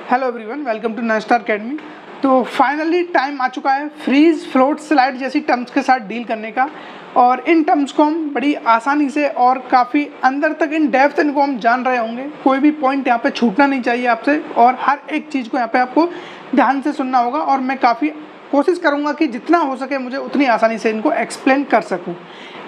Hello everyone, welcome to nine star academy. तो finally time आ चुका है फ्रीज, फ्लोट, स्लाइड जैसी टर्म्स के साथ डील करने का। और इन टर्म्स को हम बड़ी आसानी से और काफ़ी अंदर तक इन डेप्थ इनको हम जान रहे होंगे। कोई भी पॉइंट यहाँ पे छूटना नहीं चाहिए आपसे और हर एक चीज़ को यहाँ पे आपको ध्यान से सुनना होगा। और मैं काफ़ी कोशिश करूँगा कि जितना हो सके मुझे उतनी आसानी से इनको एक्सप्लेन कर सकूँ।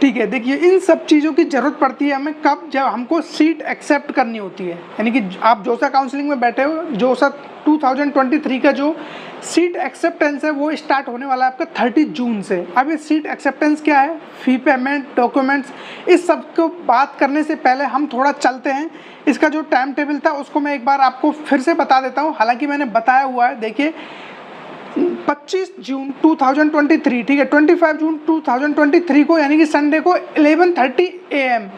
ठीक है, देखिए इन सब चीज़ों की ज़रूरत पड़ती है हमें कब, जब हमको सीट एक्सेप्ट करनी होती है। यानी कि आप जोसा काउंसलिंग में बैठे हो, जोसा 2023 का जो सीट एक्सेप्टेंस है वो स्टार्ट होने वाला है आपका 30 जून से। अब ये सीट एक्सेप्टेंस क्या है, फ़ी पेमेंट, डॉक्यूमेंट्स, इस सब को बात करने से पहले हम थोड़ा चलते हैं। इसका जो टाइम टेबल था उसको मैं एक बार आपको फिर से बता देता हूँ। हालाँकि मैंने बताया हुआ है, देखिए 25 जून 2023, ठीक है, 25 जून 2023 को यानी कि संडे को 11:30 AM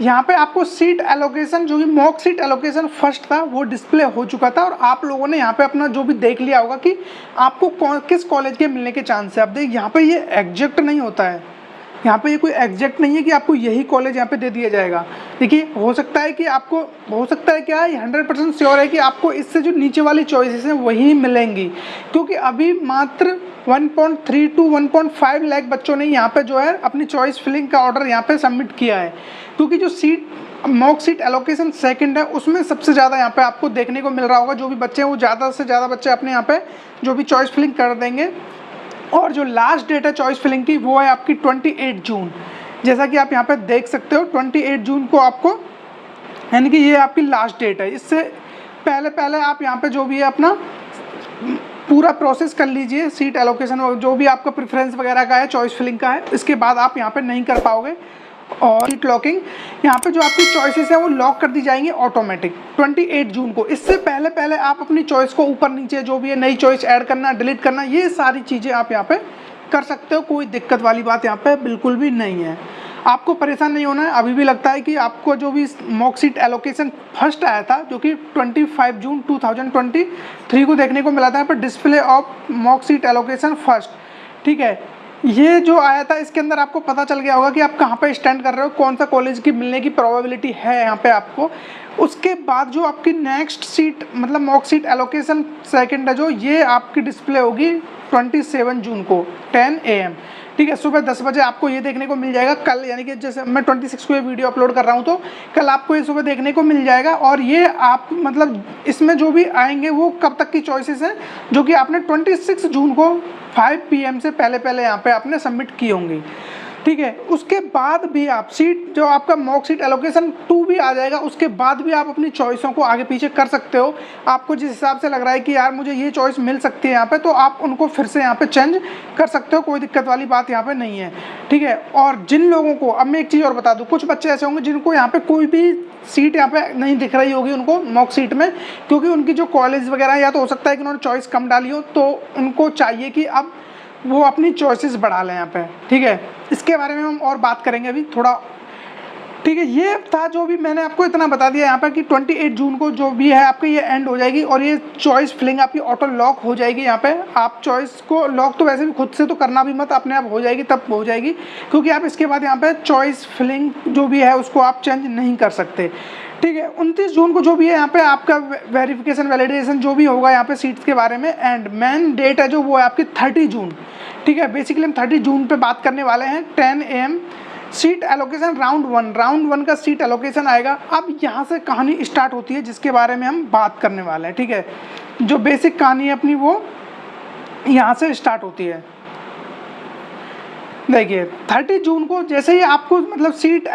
यहाँ पे आपको सीट एलोकेशन, जो कि मॉक सीट एलोकेशन फर्स्ट था, वो डिस्प्ले हो चुका था। और आप लोगों ने यहाँ पे अपना जो भी देख लिया होगा कि आपको किस कॉलेज के मिलने के चांस है। अब देखिए यहाँ पे ये एग्जैक्ट नहीं होता है, यहाँ पे ये कोई एग्जैक्ट नहीं है कि आपको यही कॉलेज यहाँ पे दे दिया जाएगा। देखिए हो सकता है कि आपको, हो सकता है क्या है, 100% श्योर है कि आपको इससे जो नीचे वाली चॉइसेस हैं वही मिलेंगी। क्योंकि अभी मात्र 1.3 to 1.5 लाख बच्चों ने यहाँ पे जो है अपनी चॉइस फिलिंग का ऑर्डर यहाँ पे सबमिट किया है। क्योंकि जो seat mock seat allocation second है उसमें सबसे ज़्यादा यहाँ पे आपको देखने को मिल रहा होगा। जो भी बच्चे हैं वो ज़्यादा से ज़्यादा बच्चे अपने यहाँ पे जो भी चॉइस फिलिंग कर देंगे। और जो लास्ट डेट है चॉइस फिलिंग की वो है आपकी 28 जून। जैसा कि आप यहाँ पे देख सकते हो 28 जून को आपको, यानी कि ये आपकी लास्ट डेट है। इससे पहले आप यहाँ पे जो भी है अपना पूरा प्रोसेस कर लीजिए, सीट एलोकेशन जो भी आपका प्रेफरेंस वगैरह का है, चॉइस फिलिंग का है। इसके बाद आप यहाँ पे नहीं कर पाओगे। और सीट लॉकिंग, यहाँ पे जो आपकी चॉइसेस है वो लॉक कर दी जाएंगी ऑटोमेटिक 28 जून को। इससे पहले आप अपनी चॉइस को ऊपर नीचे जो भी है, नई चॉइस ऐड करना, डिलीट करना, ये सारी चीज़ें आप यहाँ पे कर सकते हो। कोई दिक्कत वाली बात यहाँ पे बिल्कुल भी नहीं है। आपको परेशान नहीं होना है। अभी भी लगता है कि आपको जो भी मॉक सीट एलोकेशन फर्स्ट आया था, जो कि 25 जून 2023 को देखने को मिला था यहाँ पर, display of mock seat allocation first, ठीक है, ये जो आया था इसके अंदर आपको पता चल गया होगा कि आप कहाँ पे स्टैंड कर रहे हो, कौन सा कॉलेज की मिलने की प्रोबेबिलिटी है यहाँ पे आपको। उसके बाद जो आपकी नेक्स्ट सीट मतलब मॉक सीट एलोकेशन सेकंड है जो, ये आपकी डिस्प्ले होगी 27 जून को 10 AM, ठीक है, सुबह 10 बजे आपको ये देखने को मिल जाएगा कल। यानी कि जैसे मैं 26 को ये वीडियो अपलोड कर रहा हूँ तो कल आपको ये सुबह देखने को मिल जाएगा। और ये आप मतलब इसमें जो भी आएंगे वो कब तक की चॉइसेस हैं, जो कि आपने 26 जून को 5 PM से पहले यहाँ पे आपने सबमिट की होंगी, ठीक है। उसके बाद भी आप सीट जो आपका मॉक सीट एलोकेशन 2 भी आ जाएगा, उसके बाद भी आप अपनी चॉइसों को आगे पीछे कर सकते हो। आपको जिस हिसाब से लग रहा है कि यार मुझे ये चॉइस मिल सकती है यहाँ पे, तो आप उनको फिर से यहाँ पे चेंज कर सकते हो। कोई दिक्कत वाली बात यहाँ पे नहीं है, ठीक है। और जिन लोगों को, अब मैं एक चीज़ और बता दूँ, कुछ बच्चे ऐसे होंगे जिनको यहाँ पे कोई भी सीट यहाँ पे नहीं दिख रही होगी उनको मॉक सीट में, क्योंकि उनकी जो कॉलेज वगैरह, या तो हो सकता है कि उन्होंने चॉइस कम डाली हो, तो उनको चाहिए कि अब वो अपनी चॉइसेस बढ़ा लें यहाँ पे, ठीक है। इसके बारे में हम और बात करेंगे अभी थोड़ा, ठीक है। ये था जो भी मैंने आपको इतना बता दिया यहाँ पर कि 28 जून को जो भी है आपकी ये एंड हो जाएगी और ये चॉइस फिलिंग आपकी ऑटो लॉक हो जाएगी। यहाँ पे आप चॉइस को लॉक तो वैसे भी खुद से तो करना भी मत, अपने आप हो जाएगी, तब हो जाएगी, क्योंकि आप इसके बाद यहाँ पे चॉइस फिलिंग जो भी है उसको आप चेंज नहीं कर सकते, ठीक है। 29 जून को जो भी है यहाँ पे आपका वेरिफिकेशन वैलिडेशन जो भी होगा यहाँ पे सीट्स के बारे में, एंड मेन डेट है जो वो है आपकी 30 जून, ठीक है। बेसिकली हम 30 जून पे बात करने वाले हैं 10 AM। Seat allocation round one का सीट एलोकेशन आएगा। अब यहाँ से कहानी स्टार्ट होती है जिसके बारे में हम बात करने वाले हैं, ठीक है। जो बेसिक कहानी है अपनी वो यहाँ से स्टार्ट होती है। देखिए 30 जून को जैसे ही आपको मतलब सीट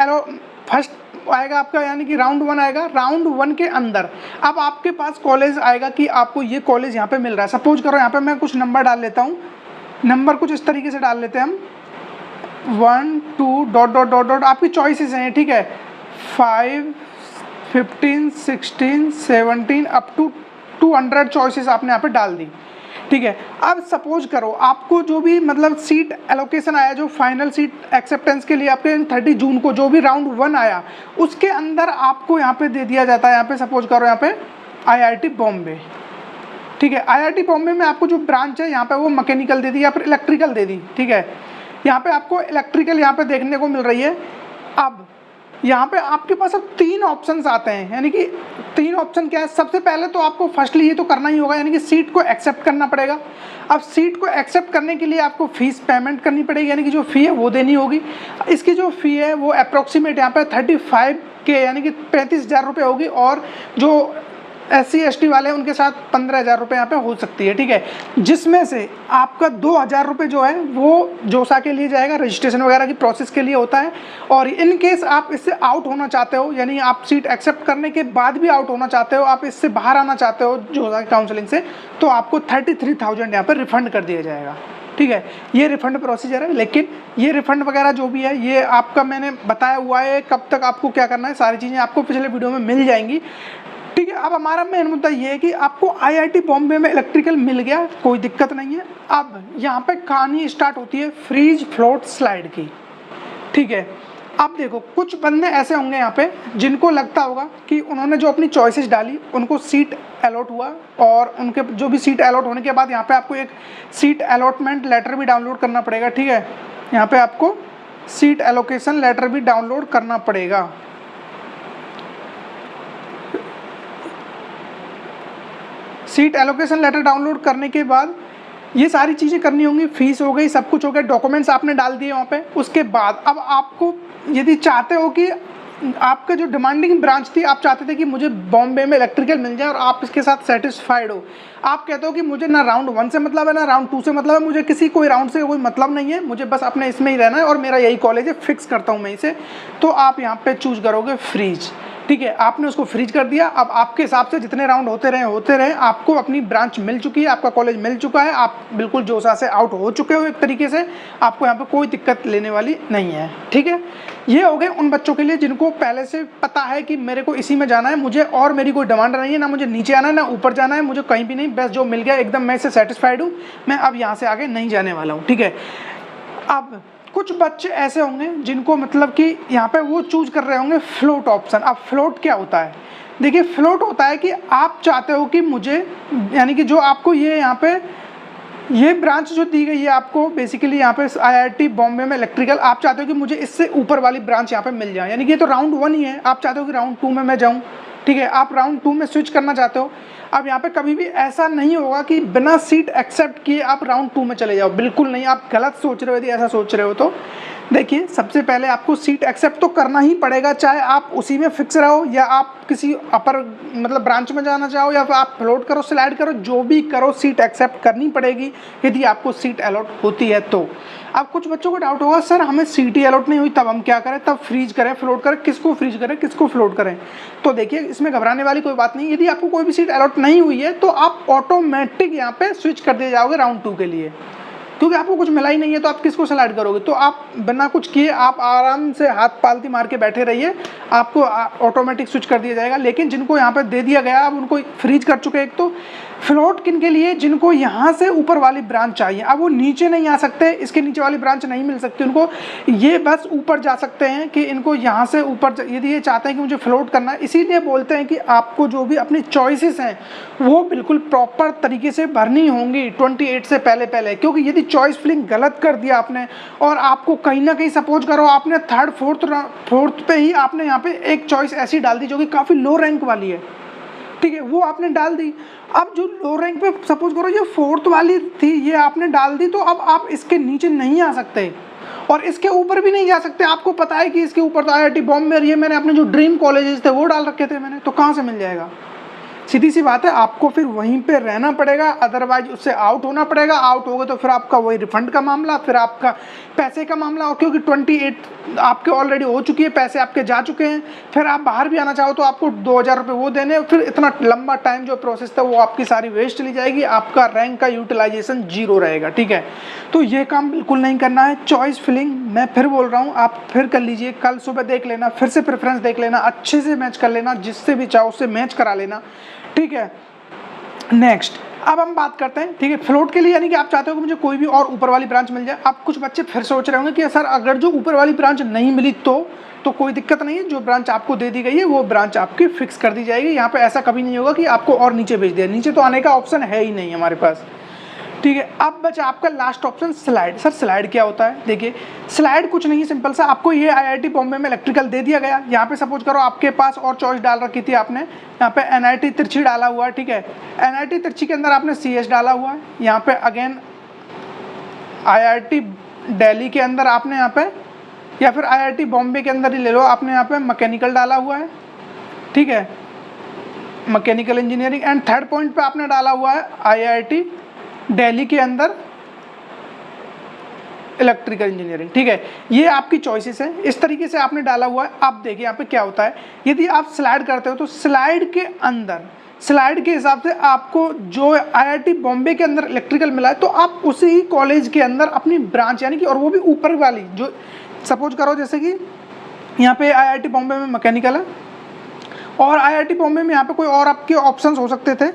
फर्स्ट आएगा आपका, यानी कि राउंड 1 आएगा। राउंड 1 के अंदर अब आपके पास कॉलेज आएगा कि आपको ये कॉलेज यहाँ पे मिल रहा है। सपोज करो यहाँ पे मैं कुछ नंबर डाल लेता हूँ, नंबर कुछ इस तरीके से डाल लेते हैं हम, 1 2 डॉट डॉट डॉट डॉट, आपकी चॉइसेस हैं, ठीक है, 5 15 16 17 अप टू 200 चॉइसेस आपने यहाँ पे डाल दी, ठीक है। अब सपोज करो आपको जो भी मतलब सीट एलोकेशन आया, जो फाइनल सीट एक्सेप्टेंस के लिए आपके 30 जून को जो भी राउंड 1 आया, उसके अंदर आपको यहाँ पे दे दिया जाता है, यहाँ पे सपोज करो यहाँ पे IIT बॉम्बे, ठीक है। IIT बॉम्बे में आपको जो ब्रांच है यहाँ पे वो मैकेनिकल दे दी या फिर इलेक्ट्रिकल दे दी, ठीक है। यहाँ पे आपको इलेक्ट्रिकल यहाँ पे देखने को मिल रही है। अब यहाँ पे आपके पास अब 3 ऑप्शंस आते हैं, यानी कि 3 ऑप्शन क्या है। सबसे पहले तो आपको फर्स्टली ये तो करना ही होगा, यानी कि सीट को एक्सेप्ट करना पड़ेगा। अब सीट को एक्सेप्ट करने के लिए आपको फीस पेमेंट करनी पड़ेगी, यानी कि जो फ़ी है वो देनी होगी। इसकी जो फ़ी है वो अप्रॉक्सीमेट यहाँ पे 35 के यानी कि 35,000 रुपये होगी, और जो SC ST वाले हैं उनके साथ 15,000 रुपये यहाँ पे हो सकती है, ठीक है। जिसमें से आपका 2,000 रुपये जो है वो जोसा के लिए जाएगा, रजिस्ट्रेशन वगैरह की प्रोसेस के लिए होता है। और इन केस आप इससे आउट होना चाहते हो, यानी आप सीट एक्सेप्ट करने के बाद भी आउट होना चाहते हो, आप इससे बाहर आना चाहते हो जोसा काउंसलिंग से, तो आपको 33,000 यहाँ पर रिफ़ंड कर दिया जाएगा, ठीक है। ये रिफ़ंड प्रोसीजर है, लेकिन ये रिफ़ंड वगैरह जो भी है ये आपका मैंने बताया हुआ है, कब तक आपको क्या करना है, सारी चीज़ें आपको पिछले वीडियो में मिल जाएंगी, ठीक है। अब हमारा मेन मुद्दा ये है कि आपको IIT बॉम्बे में इलेक्ट्रिकल मिल गया, कोई दिक्कत नहीं है। अब यहाँ पे कहानी स्टार्ट होती है फ्रीज फ्लोट स्लाइड की, ठीक है। अब देखो कुछ बंदे ऐसे होंगे यहाँ पे जिनको लगता होगा कि उन्होंने जो अपनी चॉइसेस डाली उनको सीट अलॉट हुआ, और उनके जो भी सीट अलॉट होने के बाद यहाँ पे आपको एक सीट अलॉटमेंट लेटर भी डाउनलोड करना पड़ेगा, ठीक है। यहाँ पे आपको सीट एलोकेशन लेटर भी डाउनलोड करना पड़ेगा। सीट एलोकेशन लेटर डाउनलोड करने के बाद ये सारी चीज़ें करनी होंगी, फीस हो गई, सब कुछ हो गया, डॉक्यूमेंट्स आपने डाल दिए वहाँ पे। उसके बाद अब आपको यदि चाहते हो कि आपका जो डिमांडिंग ब्रांच थी, आप चाहते थे कि मुझे बॉम्बे में इलेक्ट्रिकल मिल जाए और आप इसके साथ सेटिस्फाइड हो, आप कहते हो कि मुझे ना राउंड 1 से मतलब है ना राउंड 2 से मतलब है, मुझे किसी कोई राउंड से कोई मतलब नहीं है, मुझे बस अपने इसमें ही रहना है और मेरा यही कॉलेज है, फिक्स करता हूँ मैं इसे, तो आप यहाँ पे चूज करोगे फ्रीज, ठीक है। आपने उसको फ्रीज कर दिया। अब आपके हिसाब से जितने राउंड होते रहे, आपको अपनी ब्रांच मिल चुकी है, आपका कॉलेज मिल चुका है, आप बिल्कुल जोसा से आउट हो चुके हो एक तरीके से, आपको यहाँ पे कोई दिक्कत लेने वाली नहीं है, ठीक है। ये हो गए उन बच्चों के लिए जिनको पहले से पता है कि मेरे को इसी में जाना है, मुझे और मेरी कोई डिमांड नहीं है, ना मुझे नीचे आना है ना ऊपर जाना है, मुझे कहीं भी नहीं, बस जो मिल गया एकदम मैं इससे सेटिस्फाइड हूँ, मैं अब यहाँ से आगे नहीं जाने वाला हूँ, ठीक है। अब कुछ बच्चे ऐसे होंगे जिनको मतलब कि यहाँ पे वो चूज कर रहे होंगे फ्लोट ऑप्शन। अब फ्लोट क्या होता है, देखिए फ्लोट होता है कि आप चाहते हो कि मुझे, यानी कि जो आपको ये यहाँ पे ये ब्रांच जो दी गई है आपको बेसिकली यहाँ पे IIT बॉम्बे में इलेक्ट्रिकल, आप चाहते हो कि मुझे इससे ऊपर वाली ब्रांच यहाँ पे मिल जाए, यानी कि ये तो राउंड 1 ही है, आप चाहते हो कि राउंड 2 में मैं जाऊँ, ठीक है। आप राउंड 2 में स्विच करना चाहते हो। अब यहाँ पे कभी भी ऐसा नहीं होगा कि बिना सीट एक्सेप्ट किए आप राउंड 2 में चले जाओ, बिल्कुल नहीं, आप गलत सोच रहे हो यदि ऐसा सोच रहे हो तो। देखिए सबसे पहले आपको सीट एक्सेप्ट तो करना ही पड़ेगा, चाहे आप उसी में फिक्स रहो या आप किसी अपर मतलब ब्रांच में जाना चाहो या फिर आप फ्लोट करो स्लाइड करो, जो भी करो सीट एक्सेप्ट करनी पड़ेगी यदि आपको सीट अलॉट होती है तो। अब कुछ बच्चों को डाउट होगा सर हमें सीट ही अलॉट नहीं हुई तब हम क्या करें, तब फ्रीज करें फ्लोट करें, किसको फ्रीज करें किसको फ्लोट करें। तो देखिए इसमें घबराने वाली कोई बात नहीं, यदि आपको कोई भी सीट अलॉट नहीं हुई है तो आप ऑटोमेटिक यहाँ पे स्विच कर दिए जाओगे राउंड 2 के लिए, क्योंकि आपको कुछ मिला ही नहीं है तो आप किसको सेलेक्ट करोगे। तो आप बिना कुछ किए आप आराम से हाथ पालती मार के बैठे रहिए, आपको ऑटोमेटिक स्विच कर दिया जाएगा। लेकिन जिनको यहाँ पे दे दिया गया अब उनको फ्रीज कर चुके। एक तो फ्लोट किन के लिए, जिनको यहाँ से ऊपर वाली ब्रांच चाहिए, अब वो नीचे नहीं आ सकते, इसके नीचे वाली ब्रांच नहीं मिल सकती उनको, ये बस ऊपर जा सकते हैं कि इनको यहाँ से ऊपर यदि ये चाहते हैं कि मुझे फ्लोट करना है। इसीलिए बोलते हैं कि आपको जो भी अपनी चॉइसेस हैं वो बिल्कुल प्रॉपर तरीके से भरनी होंगी 28 से पहले, क्योंकि यदि चॉइस फिलिंग गलत कर दिया आपने और आपको कहीं ना कहीं सपोज करो आपने थर्ड फोर्थ पे ही आपने यहाँ पे एक चॉइस ऐसी डाल दी जो कि काफ़ी लो रैंक वाली है, ठीक है, वो आपने डाल दी। अब जो लो रैंक पे सपोज करो ये 4th वाली थी, ये आपने डाल दी, तो अब आप इसके नीचे नहीं आ सकते और इसके ऊपर भी नहीं जा सकते। आपको पता है कि इसके ऊपर तो IIT बॉम्बे और ये मैंने अपने जो ड्रीम कॉलेजेस थे वो डाल रखे थे मैंने, तो कहाँ से मिल जाएगा। सीधी सी बात है, आपको फिर वहीं पे रहना पड़ेगा, अदरवाइज उससे आउट होना पड़ेगा। आउट हो गए तो फिर आपका वही रिफंड का मामला, फिर आपका पैसे का मामला, और क्योंकि 28 आपके ऑलरेडी हो चुकी है, पैसे आपके जा चुके हैं, फिर आप बाहर भी आना चाहो तो आपको 2000 रुपये वो देने, फिर इतना लंबा टाइम जो प्रोसेस था वो आपकी सारी वेस्ट चली जाएगी, आपका रैंक का यूटिलाइजेशन 0 रहेगा, ठीक है। तो ये काम बिल्कुल नहीं करना है। चॉइस फिलिंग मैं फिर बोल रहा हूँ, आप फिर कर लीजिए, कल सुबह देख लेना, फिर से प्रेफरेंस देख लेना, अच्छे से मैच कर लेना, जिससे भी चाहो उससे मैच करा लेना, ठीक है। नेक्स्ट अब हम बात करते हैं, ठीक है, फ्लोट के लिए, यानी कि आप चाहते हो कि मुझे कोई भी और ऊपर वाली ब्रांच मिल जाए। अब कुछ बच्चे फिर सोच रहे होंगे कि सर अगर जो ऊपर वाली ब्रांच नहीं मिली तो कोई दिक्कत नहीं है, जो ब्रांच आपको दे दी गई है वो ब्रांच आपकी फिक्स कर दी जाएगी। यहाँ पे ऐसा कभी नहीं होगा कि आपको और नीचे भेज दिया, नीचे तो आने का ऑप्शन है ही नहीं हमारे पास, ठीक है। अब बचा आपका last option slide. Sir slide क्या होता है? देखिए स्लाइड कुछ नहीं है, सिंपल सा आपको ये आईआईटी बॉम्बे में इलेक्ट्रिकल दे दिया गया। यहाँ पे सपोज करो आपके पास और चॉइस डाल रखी थी आपने, यहाँ पे एनआईटी तिरछी डाला हुआ है, ठीक है। एनआईटी तिरछी के अंदर आपने सीएस डाला हुआ है, यहाँ पे अगेन आईआईटी दिल्ली के अंदर आपने यहाँ पे, या फिर आईआईटी बॉम्बे के अंदर ही ले लो, आपने यहाँ पे मैकेनिकल डाला हुआ है, ठीक है, mechanical engineering. And third point पे आपने डाला हुआ है आईआईटी दिल्ली के अंदर इलेक्ट्रिकल इंजीनियरिंग, ठीक है। ये आपकी चॉइसेस है, इस तरीके से आपने डाला हुआ है। अब देखिए यहाँ पे क्या होता है, यदि आप स्लाइड करते हो तो स्लाइड के अंदर, स्लाइड के हिसाब से आपको जो आईआईटी बॉम्बे के अंदर इलेक्ट्रिकल मिला है, तो आप उसी ही कॉलेज के अंदर अपनी ब्रांच यानी कि, और वो भी ऊपर वाली, जो सपोज करो जैसे कि यहाँ पे आईआईटी बॉम्बे में मैकेनिकल है और आईआईटी बॉम्बे में यहाँ पे कोई और आपके ऑप्शंस हो सकते थे।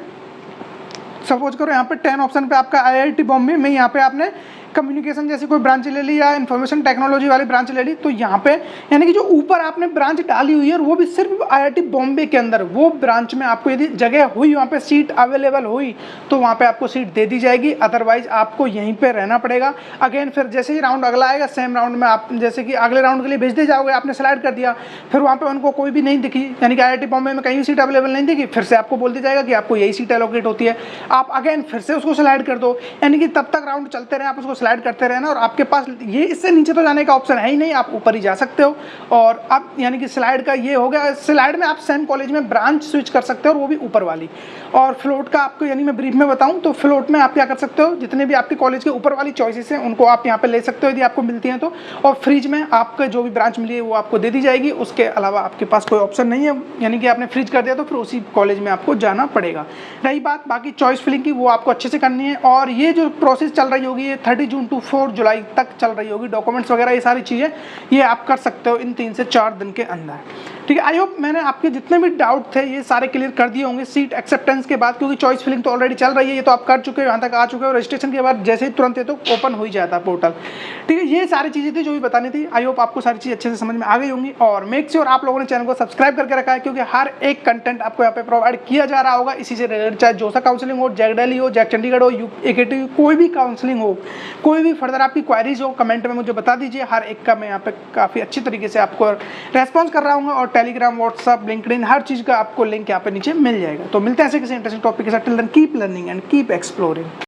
सपोज करो यहाँ पे 10 ऑप्शन पे आपका आईआईटी बॉम्बे में यहाँ पे आपने कम्युनिकेशन जैसी कोई ब्रांच ले ली या इन्फॉर्मेशन टेक्नोलॉजी वाली ब्रांच ले ली, तो यहाँ पे यानी कि जो ऊपर आपने ब्रांच डाली हुई है वो भी सिर्फ आईआईटी बॉम्बे के अंदर, वो ब्रांच में आपको यदि जगह हुई, वहाँ पे सीट अवेलेबल हुई तो वहाँ पे आपको सीट दे दी जाएगी, अदरवाइज आपको यहीं पे रहना पड़ेगा। अगेन फिर जैसे ही राउंड अगला आएगा, सेम राउंड में आप जैसे कि अगले राउंड के लिए भेज दे जाओगे, आपने स्लाइड कर दिया, फिर वहाँ पे उनको कोई भी नहीं दिखी, यानी कि आईआईटी बॉम्बे में कहीं भी सीट अवेलेबल नहीं दिखी, फिर से आपको बोल दिया जाएगा कि आपको यही सीट एलोकेट होती है, आप अगेन फिर से उसको स्लाइड कर दो, यानी कि तब तक राउंड चलते रहे, आप उसको स्लाइड करते रहना। और आपके पास ये इससे नीचे तो जाने का ऑप्शन है ही नहीं, आप ऊपर ही जा सकते हो। और अब यानी कि स्लाइड का ये हो गया, स्लाइड में आप सेम कॉलेज में ब्रांच स्विच कर सकते हो और वो भी ऊपर वाली। और फ्लोट का आपको यानी मैं ब्रीफ में बताऊं तो फ्लोट में आप क्या कर सकते हो, जितने भी आपके कॉलेज के ऊपर वाली चॉइसेस हैं उनको आप यहाँ पे ले सकते हो यदि आपको मिलती हैं तो। और फ्रीज में आपको जो भी ब्रांच मिली है वो आपको दे दी जाएगी, उसके अलावा आपके पास कोई ऑप्शन नहीं है, यानी कि आपने फ्रीज कर दिया तो फिर उसी कॉलेज में आपको जाना पड़ेगा। रही बात बाकी चॉइस फिलिंग की, वो आपको अच्छे से करनी है। और ये जो प्रोसेस चल रही होगी ये 30 जून टू 4 जुलाई तक चल रही होगी। डॉक्यूमेंट्स वगैरह ये सारी चीज़ें ये आप कर सकते हो इन 3 से 4 दिन के अंदर, ठीक है। आई होप मैंने आपके जितने भी डाउट थे ये सारे क्लियर कर दिए होंगे सीट एक्सेप्टेंस के बाद, क्योंकि चॉइस फिलिंग तो ऑलरेडी चल रही है, ये तो आप कर चुके हो, यहाँ तक आ चुके हो। रजिस्ट्रेशन के बाद जैसे ही तुरंत ये तो ओपन हो ही जाता है पोर्टल, ठीक है। ये सारी चीज़ें थी जो भी बतानी थी। आई होप आपको सारी चीज़ अच्छे से समझ में आ गई होंगी। और मेक श्योर आप लोगों ने चैनल को सब्सक्राइब करके रखा है, क्योंकि हर एक कंटेंट आपको यहाँ पे प्रोवाइड किया जा रहा होगा इसी से रिलेटेड, चाहे जोसा काउंसलिंग हो, जैक दिल्ली हो, जैक चंडीगढ़ हो, AKT, कोई भी काउंसलिंग हो, कोई भी फर्दर आपकी क्वारीज हो, कमेंट में मुझे बता दीजिए। हर एक का मैं यहाँ पे काफ़ी अच्छी तरीके से आपको रेस्पॉन्स कर रहा हूँ। और टेलीग्राम, व्हाट्सअप, लिंक्डइन, हर चीज़ का आपको लिंक यहाँ पे नीचे मिल जाएगा। तो मिलते हैं ऐसे किसी इंटरेस्टिंग टॉपिक के साथ। Till then keep learning and keep exploring.